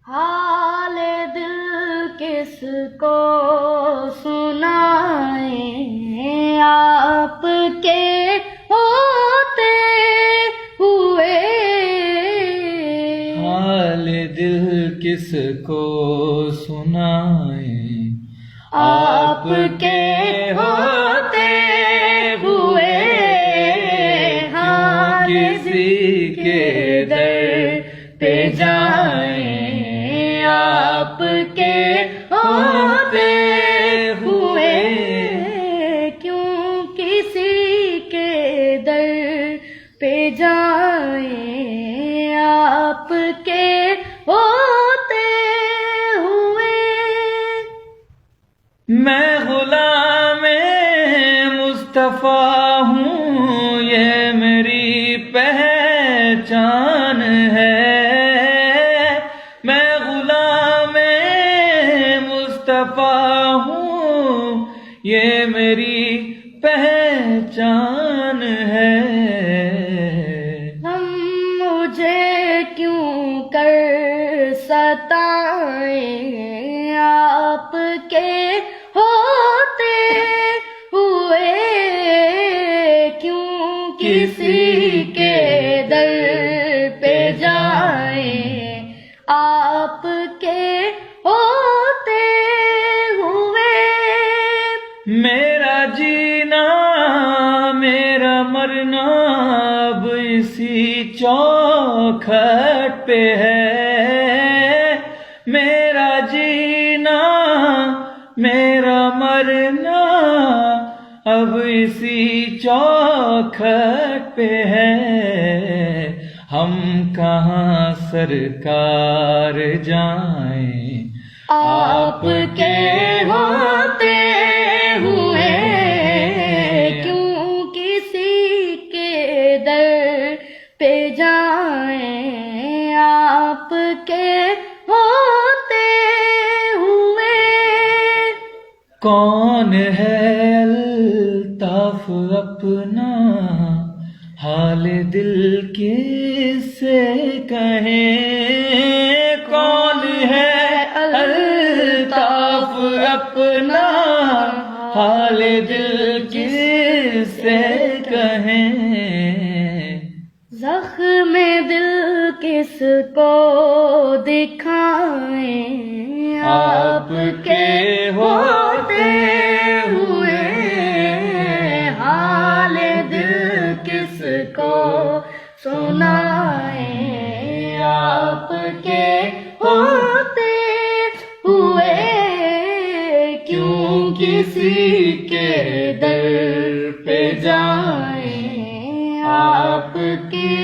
حال دل کس کو سنائیں، آپ کے ہوتے ہوئے، حال دل کس کو سنائیں، آپ کے ہوتے ہوئے، ہاں کسی کے در پہ جائیں، آپ کے ہوتے ہوئے، کیوں کسی کے در پہ جائیں، آپ کے ہوتے ہوئے۔ میں غلام مصطفیٰ ہوں، یہ میری پہچان ہے، میں غلام مصطفیٰ ہوں، یہ میری پہچان ہے۔ ہم مجھے کیوں کر ستائیں، آپ کے ہوتے ہوئے، کیوں کسی کے در پہ جائیں، آپ کے ہوتے ہوئے۔ میرا جینا میرا مرنا اب اسی چوکھٹ پہ ہے، میرا جینا میرا مرنا اب اسی چوکھٹ پہ ہے، ہم کہاں سرکار جائیں، آپ کے ہوتے ہوئے، کیوں کسی کے در پہ جائیں، آپ کے ہوتے ہوئے۔ کون ہے الطاف اپنا حال دل کس سے کہیں، کون ہے الطاف اپنا حال دل کس سے کہیں، زخم دل کس کو دکھائیں، آپ کے ہوتے ہوئے، حال دل کس کو سنائیں، آپ کے ہوتے ہوئے، کیوں کسی کے در پہ جائیں، آپ کے